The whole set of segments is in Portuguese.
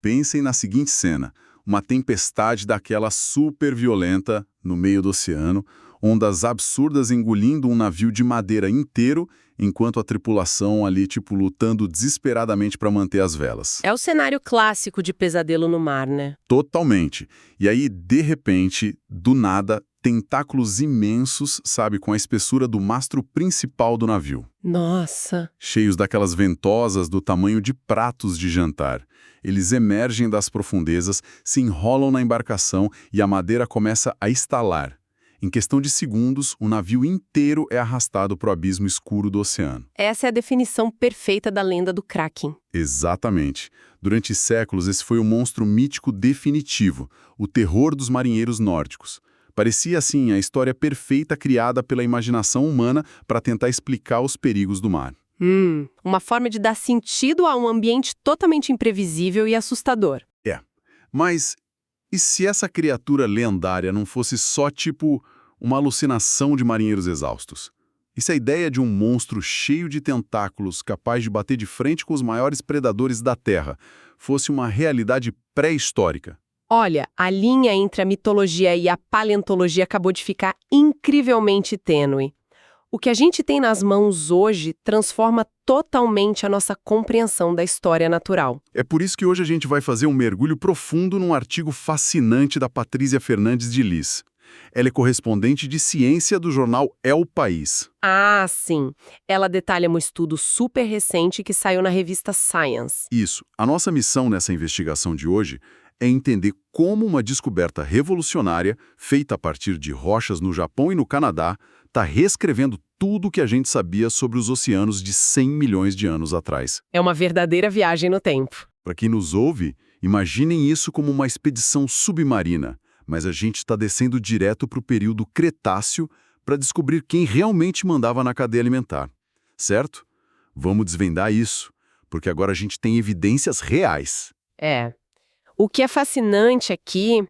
Pensem na seguinte cena, uma tempestade daquela super violenta no meio do oceano, ondas absurdas engolindo um navio de madeira inteiro, enquanto a tripulação ali, lutando desesperadamente para manter as velas. É o cenário clássico de pesadelo no mar, né? Totalmente. E aí, de repente, do nada, tentáculos imensos, sabe, com a espessura do mastro principal do navio. Nossa! Cheios daquelas ventosas do tamanho de pratos de jantar. Eles emergem das profundezas, se enrolam na embarcação e a madeira começa a estalar. Em questão de segundos, o navio inteiro é arrastado para o abismo escuro do oceano. Essa é a definição perfeita da lenda do Kraken. Exatamente. Durante séculos, esse foi o monstro mítico definitivo, o terror dos marinheiros nórdicos. Parecia, assim, a história perfeita criada pela imaginação humana para tentar explicar os perigos do mar. Uma forma de dar sentido a um ambiente totalmente imprevisível e assustador. Mas e se essa criatura lendária não fosse só, uma alucinação de marinheiros exaustos? E se a ideia de um monstro cheio de tentáculos, capaz de bater de frente com os maiores predadores da Terra, fosse uma realidade pré-histórica? Olha, a linha entre a mitologia e a paleontologia acabou de ficar incrivelmente tênue. O que a gente tem nas mãos hoje transforma totalmente a nossa compreensão da história natural. É por isso que hoje a gente vai fazer um mergulho profundo num artigo fascinante da Patrícia Fernandes de Lis. Ela é correspondente de ciência do jornal É o País. Ah, sim. Ela detalha um estudo super recente que saiu na revista Science. Isso. A nossa missão nessa investigação de hoje é entender como uma descoberta revolucionária, feita a partir de rochas no Japão e no Canadá, está reescrevendo tudo o que a gente sabia sobre os oceanos de 100 milhões de anos atrás. É uma verdadeira viagem no tempo. Para quem nos ouve, imaginem isso como uma expedição submarina, mas a gente está descendo direto para o período Cretáceo para descobrir quem realmente mandava na cadeia alimentar. Certo? Vamos desvendar isso, porque agora a gente tem evidências reais. O que é fascinante aqui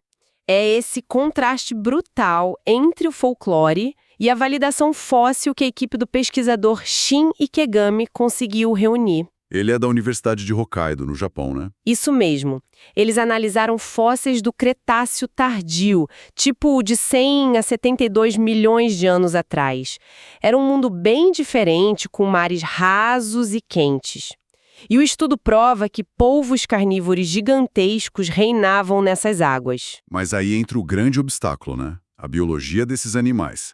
é esse contraste brutal entre o folclore e a validação fóssil que a equipe do pesquisador Shin Ikegami conseguiu reunir. Ele é da Universidade de Hokkaido, no Japão, né? Isso mesmo. Eles analisaram fósseis do Cretáceo tardio, tipo de 100 a 72 milhões de anos atrás. Era um mundo bem diferente, com mares rasos e quentes. E o estudo prova que polvos carnívoros gigantescos reinavam nessas águas. Mas aí entra o grande obstáculo, né? A biologia desses animais.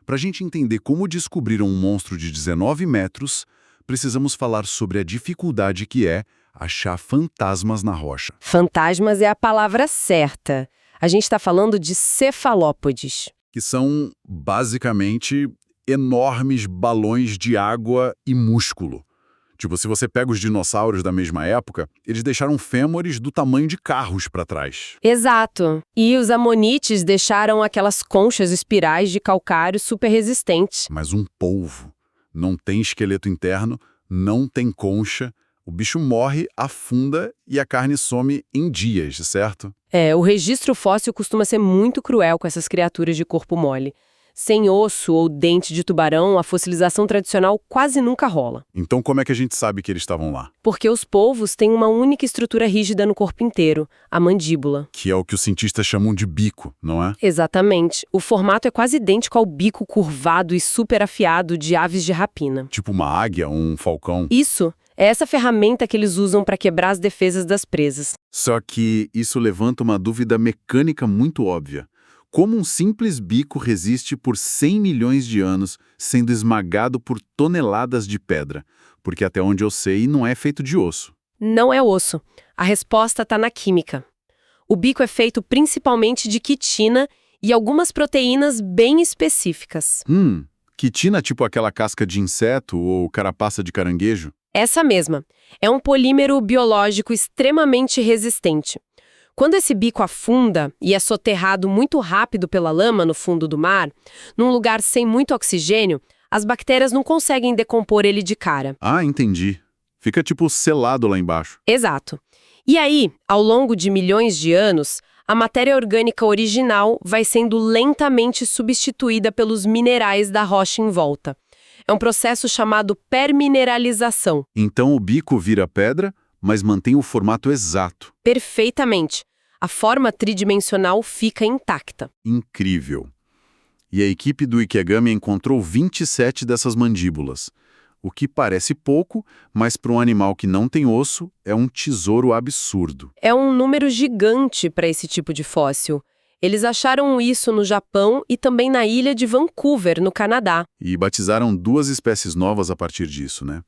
Para a gente entender como descobriram um monstro de 19 metros, precisamos falar sobre a dificuldade que é achar fantasmas na rocha. Fantasmas é a palavra certa. A gente está falando de cefalópodes. Que são, basicamente, enormes balões de água e músculo. Se você pega os dinossauros da mesma época, eles deixaram fêmures do tamanho de carros para trás. Exato. E os amonites deixaram aquelas conchas espirais de calcário super resistentes. Mas um polvo não tem esqueleto interno, não tem concha, o bicho morre, afunda e a carne some em dias, certo? O registro fóssil costuma ser muito cruel com essas criaturas de corpo mole. Sem osso ou dente de tubarão, a fossilização tradicional quase nunca rola. Então como é que a gente sabe que eles estavam lá? Porque os polvos têm uma única estrutura rígida no corpo inteiro, a mandíbula. Que é o que os cientistas chamam de bico, não é? Exatamente. O formato é quase idêntico ao bico curvado e super afiado de aves de rapina. Tipo uma águia ou um falcão. Isso. É essa ferramenta que eles usam para quebrar as defesas das presas. Só que isso levanta uma dúvida mecânica muito óbvia. Como um simples bico resiste por 100 milhões de anos sendo esmagado por toneladas de pedra? Porque até onde eu sei, não é feito de osso. Não é osso. A resposta está na química. O bico é feito principalmente de quitina e algumas proteínas bem específicas. Quitina tipo aquela casca de inseto ou carapaça de caranguejo? Essa mesma. É um polímero biológico extremamente resistente. Quando esse bico afunda e é soterrado muito rápido pela lama no fundo do mar, num lugar sem muito oxigênio, as bactérias não conseguem decompor ele de cara. Ah, entendi. Fica selado lá embaixo. Exato. E aí, ao longo de milhões de anos, a matéria orgânica original vai sendo lentamente substituída pelos minerais da rocha em volta. É um processo chamado permineralização. Então o bico vira pedra, mas mantém o formato exato. Perfeitamente. A forma tridimensional fica intacta. Incrível. E a equipe do Ikegami encontrou 27 dessas mandíbulas, o que parece pouco, mas para um animal que não tem osso, é um tesouro absurdo. É um número gigante para esse tipo de fóssil. Eles acharam isso no Japão e também na ilha de Vancouver, no Canadá. E batizaram 2 espécies novas a partir disso, né?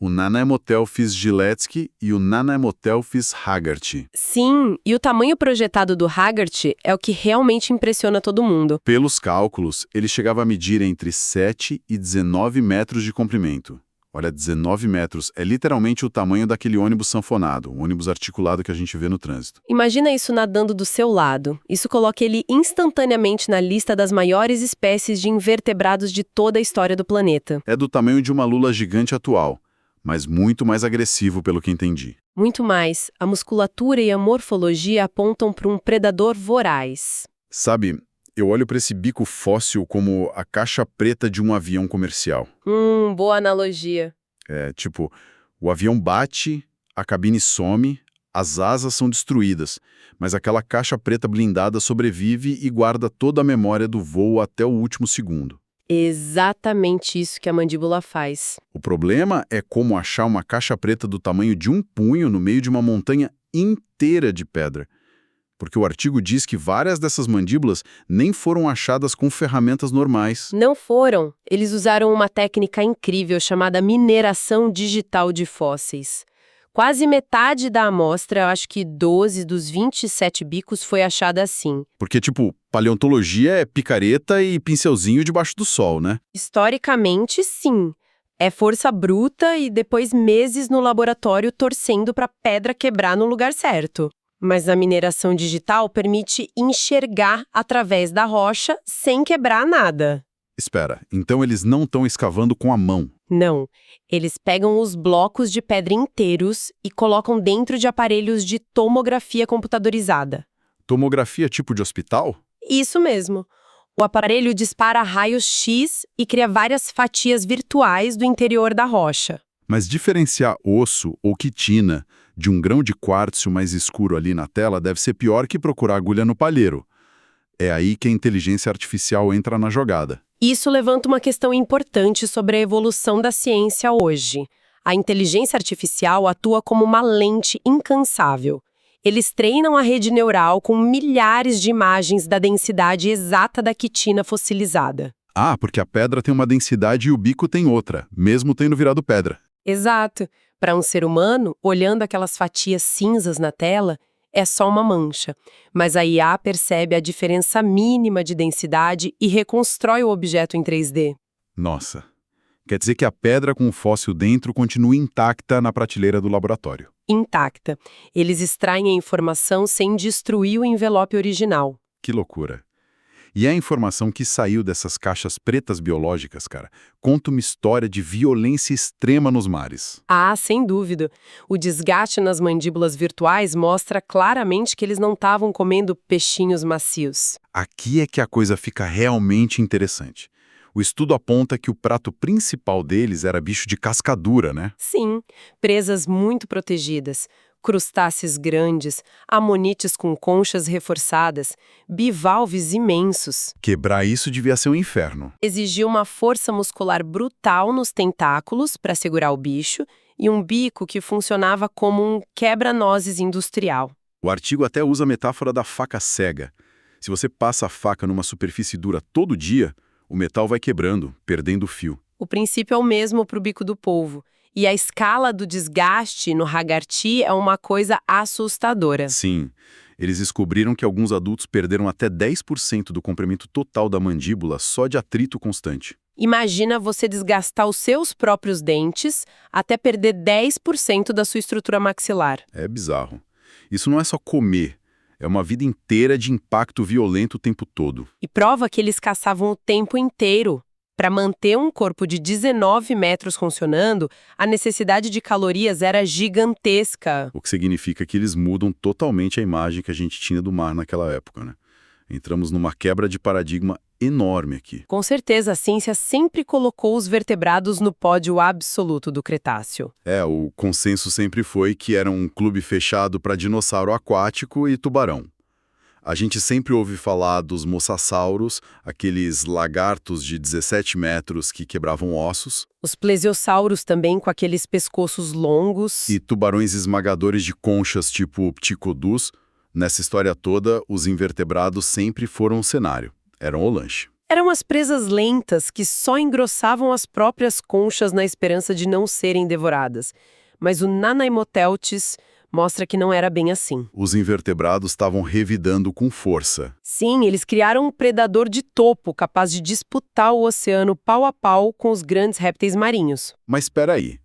O Nanaemotelphis gilletsky e o Nanaemotelphis haggarti. Sim, e o tamanho projetado do Haggarty é o que realmente impressiona todo mundo. Pelos cálculos, ele chegava a medir entre 7 e 19 metros de comprimento. Olha, 19 metros é literalmente o tamanho daquele ônibus sanfonado, o ônibus articulado que a gente vê no trânsito. Imagina isso nadando do seu lado. Isso coloca ele instantaneamente na lista das maiores espécies de invertebrados de toda a história do planeta. É do tamanho de uma lula gigante atual, mas muito mais agressivo pelo que entendi. Muito mais, a musculatura e a morfologia apontam para um predador voraz. Sabe, eu olho para esse bico fóssil como a caixa preta de um avião comercial. Boa analogia. É, tipo, o avião bate, a cabine some, as asas são destruídas, mas aquela caixa preta blindada sobrevive e guarda toda a memória do voo até o último segundo. Exatamente isso que a mandíbula faz. O problema é como achar uma caixa preta do tamanho de um punho no meio de uma montanha inteira de pedra. Porque o artigo diz que várias dessas mandíbulas nem foram achadas com ferramentas normais. Não foram. Eles usaram uma técnica incrível chamada mineração digital de fósseis. Quase metade da amostra, acho que 12 dos 27 bicos, foi achada assim. Porque, tipo, paleontologia é picareta e pincelzinho debaixo do sol, né? Historicamente, sim. É força bruta e depois meses no laboratório torcendo para a pedra quebrar no lugar certo. Mas a mineração digital permite enxergar através da rocha sem quebrar nada. Espera, então eles não estão escavando com a mão. Não. Eles pegam os blocos de pedra inteiros e colocam dentro de aparelhos de tomografia computadorizada. Tomografia tipo de hospital? Isso mesmo. O aparelho dispara raios X e cria várias fatias virtuais do interior da rocha. Mas diferenciar osso ou quitina de um grão de quartzo mais escuro ali na tela deve ser pior que procurar agulha no palheiro. É aí que a inteligência artificial entra na jogada. Isso levanta uma questão importante sobre a evolução da ciência hoje. A inteligência artificial atua como uma lente incansável. Eles treinam a rede neural com milhares de imagens da densidade exata da quitina fossilizada. Ah, porque a pedra tem uma densidade e o bico tem outra, mesmo tendo virado pedra. Exato. Para um ser humano, olhando aquelas fatias cinzas na tela, é só uma mancha. Mas a IA percebe a diferença mínima de densidade e reconstrói o objeto em 3D. Nossa, quer dizer que a pedra com o fóssil dentro continua intacta na prateleira do laboratório. Intacta. Eles extraem a informação sem destruir o envelope original. Que loucura. E a informação que saiu dessas caixas pretas biológicas, cara, conta uma história de violência extrema nos mares. Ah, sem dúvida. O desgaste nas mandíbulas virtuais mostra claramente que eles não estavam comendo peixinhos macios. Aqui é que a coisa fica realmente interessante. O estudo aponta que o prato principal deles era bicho de casca dura, né? Sim, presas muito protegidas. Crustáceos grandes, amonites com conchas reforçadas, bivalves imensos. Quebrar isso devia ser um inferno. Exigia uma força muscular brutal nos tentáculos para segurar o bicho e um bico que funcionava como um quebra-nozes industrial. O artigo até usa a metáfora da faca cega. Se você passa a faca numa superfície dura todo dia, o metal vai quebrando, perdendo o fio. O princípio é o mesmo para o bico do polvo. E a escala do desgaste no Haggarty é uma coisa assustadora. Sim, eles descobriram que alguns adultos perderam até 10% do comprimento total da mandíbula só de atrito constante. Imagina você desgastar os seus próprios dentes até perder 10% da sua estrutura maxilar. É bizarro. Isso não é só comer, é uma vida inteira de impacto violento o tempo todo. E prova que eles caçavam o tempo inteiro. Para manter um corpo de 19 metros funcionando, a necessidade de calorias era gigantesca. O que significa que eles mudam totalmente a imagem que a gente tinha do mar naquela época, né? Entramos numa quebra de paradigma enorme aqui. Com certeza, a ciência sempre colocou os vertebrados no pódio absoluto do Cretáceo. O consenso sempre foi que era um clube fechado para dinossauro aquático e tubarão. A gente sempre ouve falar dos mosassauros, aqueles lagartos de 17 metros que quebravam ossos, Os plesiosauros também, com aqueles pescoços longos. e tubarões esmagadores de conchas tipo pticodus. Nessa história toda, os invertebrados sempre foram o cenário. Eram o lanche. Eram as presas lentas que só engrossavam as próprias conchas na esperança de não serem devoradas. Mas o Nanaimoteltes mostra que não era bem assim. Os invertebrados estavam revidando com força. Sim, eles criaram um predador de topo capaz de disputar o oceano pau a pau com os grandes répteis marinhos. Mas espera aí.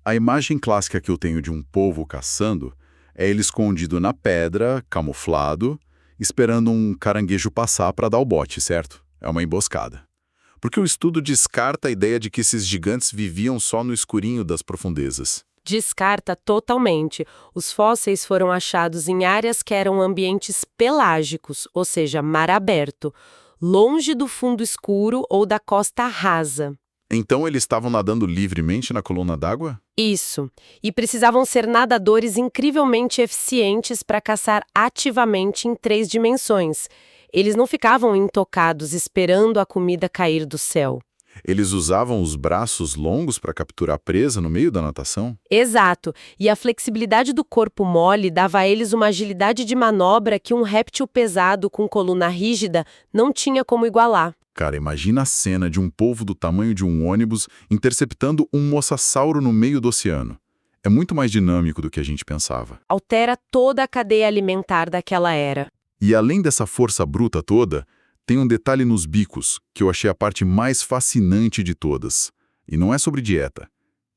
A imagem clássica que eu tenho de um polvo caçando é ele escondido na pedra, camuflado, esperando um caranguejo passar para dar o bote, certo? É uma emboscada. Porque o estudo descarta a ideia de que esses gigantes viviam só no escurinho das profundezas. Descarta totalmente. Os fósseis foram achados em áreas que eram ambientes pelágicos, ou seja, mar aberto, longe do fundo escuro ou da costa rasa. Então eles estavam nadando livremente na coluna d'água? Isso. E precisavam ser nadadores incrivelmente eficientes para caçar ativamente em 3 dimensões. Eles não ficavam intocados esperando a comida cair do céu. Eles usavam os braços longos para capturar a presa no meio da natação? Exato. E a flexibilidade do corpo mole dava a eles uma agilidade de manobra que um réptil pesado com coluna rígida não tinha como igualar. Cara, imagina a cena de um polvo do tamanho de um ônibus interceptando um mosasauro no meio do oceano. É muito mais dinâmico do que a gente pensava. Altera toda a cadeia alimentar daquela era. E além dessa força bruta toda, tem um detalhe nos bicos que eu achei a parte mais fascinante de todas. E não é sobre dieta,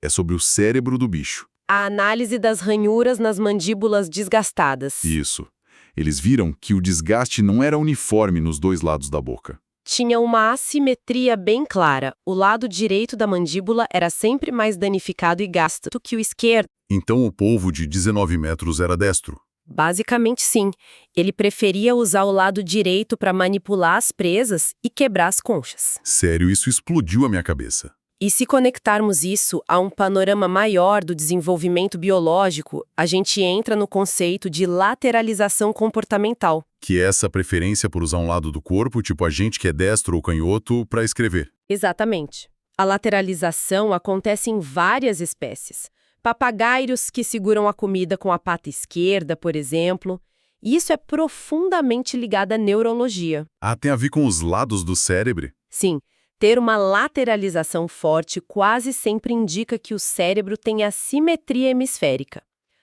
é sobre o cérebro do bicho. A análise das ranhuras nas mandíbulas desgastadas. Isso. Eles viram que o desgaste não era uniforme nos dois lados da boca. Tinha uma assimetria bem clara. O lado direito da mandíbula era sempre mais danificado e gasto do que o esquerdo. Então o polvo de 19 metros era destro. Basicamente, sim. Ele preferia usar o lado direito para manipular as presas e quebrar as conchas. Sério, isso explodiu a minha cabeça. E se conectarmos isso a um panorama maior do desenvolvimento biológico, a gente entra no conceito de lateralização comportamental. Que é essa preferência por usar um lado do corpo, tipo a gente que é destro ou canhoto, para escrever. Exatamente. A lateralização acontece em várias espécies. Papagaios que seguram a comida com a pata esquerda, por exemplo. E isso é profundamente ligado à neurologia. Ah, tem a ver com os lados do cérebro? Sim, ter uma lateralização forte quase sempre indica que o cérebro tem assimetria hemisférica.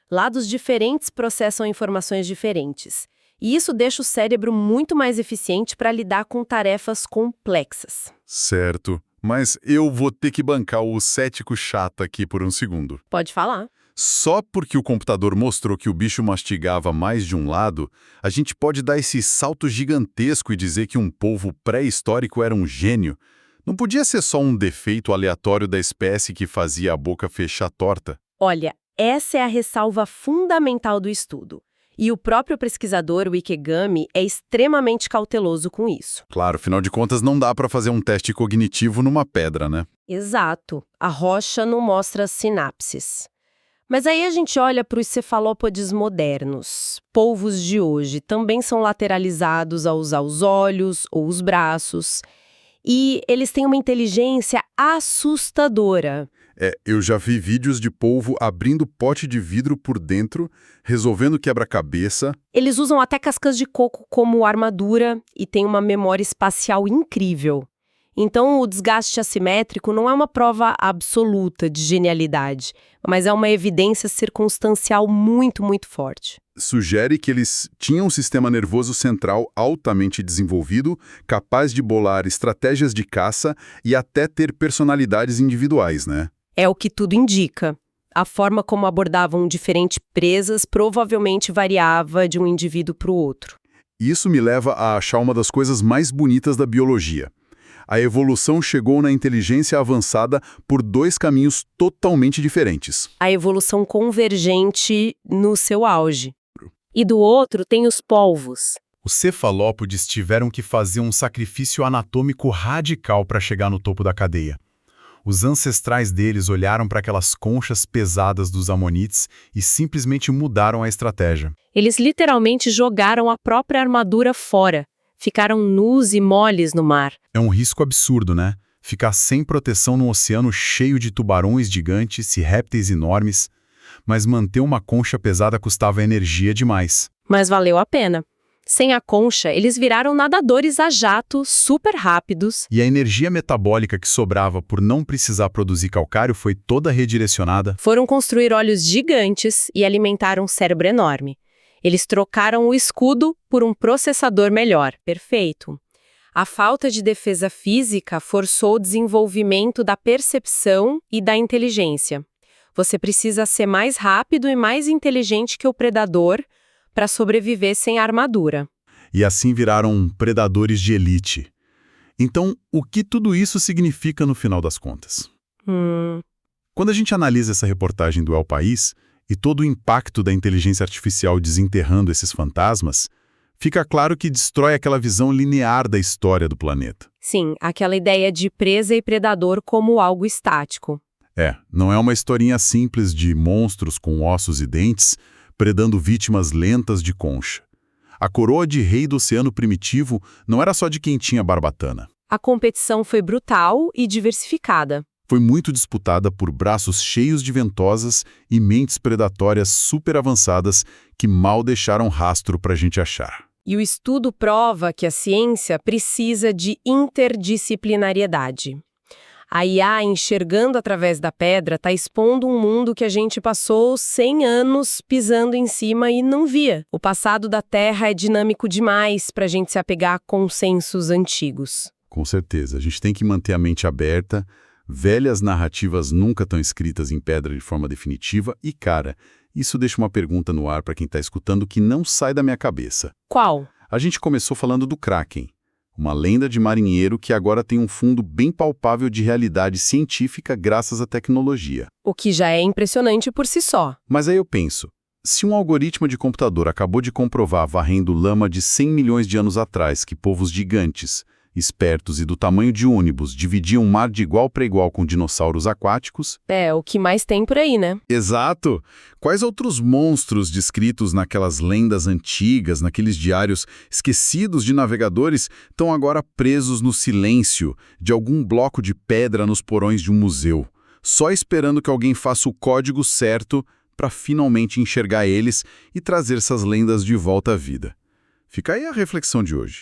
Lados diferentes processam informações diferentes. E isso deixa o cérebro muito mais eficiente para lidar com tarefas complexas. Certo. Mas eu vou ter que bancar o cético chato aqui por um segundo. Pode falar. Só porque o computador mostrou que o bicho mastigava mais de um lado, a gente pode dar esse salto gigantesco e dizer que um polvo pré-histórico era um gênio. Não podia ser só um defeito aleatório da espécie que fazia a boca fechar torta? Olha, essa é a ressalva fundamental do estudo. E o próprio pesquisador, o Ikegami, é extremamente cauteloso com isso. Claro, afinal de contas não dá para fazer um teste cognitivo numa pedra, né? Exato. A rocha não mostra sinapses. Mas aí a gente olha para os cefalópodes modernos. Polvos de hoje também são lateralizados ao usar os olhos ou os braços. E eles têm uma inteligência assustadora. Eu já vi vídeos de polvo abrindo pote de vidro por dentro, resolvendo quebra-cabeça. Eles usam até cascas de coco como armadura e têm uma memória espacial incrível. Então, o desgaste assimétrico não é uma prova absoluta de genialidade, mas é uma evidência circunstancial muito, muito forte. Sugere que eles tinham um sistema nervoso central altamente desenvolvido, capaz de bolar estratégias de caça e até ter personalidades individuais, né? É o que tudo indica. A forma como abordavam diferentes presas provavelmente variava de um indivíduo para o outro. Isso me leva a achar uma das coisas mais bonitas da biologia. A evolução chegou na inteligência avançada por 2 caminhos totalmente diferentes. A evolução convergente no seu auge. E do outro tem os polvos. Os cefalópodes tiveram que fazer um sacrifício anatômico radical para chegar no topo da cadeia. Os ancestrais deles olharam para aquelas conchas pesadas dos amonites e simplesmente mudaram a estratégia. Eles literalmente jogaram a própria armadura fora. Ficaram nus e moles no mar. É um risco absurdo, né? Ficar sem proteção num oceano cheio de tubarões gigantes e répteis enormes. Mas manter uma concha pesada custava energia demais. Mas valeu a pena. Sem a concha, eles viraram nadadores a jato, super rápidos. E a energia metabólica que sobrava por não precisar produzir calcário foi toda redirecionada. Foram construir olhos gigantes e alimentar um cérebro enorme. Eles trocaram o escudo por um processador melhor. Perfeito. A falta de defesa física forçou o desenvolvimento da percepção e da inteligência. Você precisa ser mais rápido e mais inteligente que o predador para sobreviver sem armadura. E assim viraram predadores de elite. Então, o que tudo isso significa no final das contas? Quando a gente analisa essa reportagem do El País e todo o impacto da inteligência artificial desenterrando esses fantasmas, fica claro que destrói aquela visão linear da história do planeta. Sim, aquela ideia de presa e predador como algo estático. Não é uma historinha simples de monstros com ossos e dentes predando vítimas lentas de concha. A coroa de rei do oceano primitivo não era só de quem tinha barbatana. A competição foi brutal e diversificada. Foi muito disputada por braços cheios de ventosas e mentes predatórias super avançadas que mal deixaram rastro para a gente achar. E o estudo prova que a ciência precisa de interdisciplinariedade. A IA, enxergando através da pedra, está expondo um mundo que a gente passou 100 anos pisando em cima e não via. O passado da Terra é dinâmico demais para a gente se apegar a consensos antigos. Com certeza. A gente tem que manter a mente aberta. Velhas narrativas nunca estão escritas em pedra de forma definitiva. E, cara, isso deixa uma pergunta no ar para quem está escutando que não sai da minha cabeça. Qual? A gente começou falando do Kraken. Uma lenda de marinheiro que agora tem um fundo bem palpável de realidade científica graças à tecnologia. O que já é impressionante por si só. Mas aí eu penso, se um algoritmo de computador acabou de comprovar varrendo lama de 100 milhões de anos atrás que povos gigantes, espertos e do tamanho de ônibus dividiam o mar de igual para igual com dinossauros aquáticos... É, o que mais tem por aí, né? Exato! Quais outros monstros descritos naquelas lendas antigas, naqueles diários esquecidos de navegadores, estão agora presos no silêncio de algum bloco de pedra nos porões de um museu, só esperando que alguém faça o código certo para finalmente enxergar eles e trazer essas lendas de volta à vida? Fica aí a reflexão de hoje.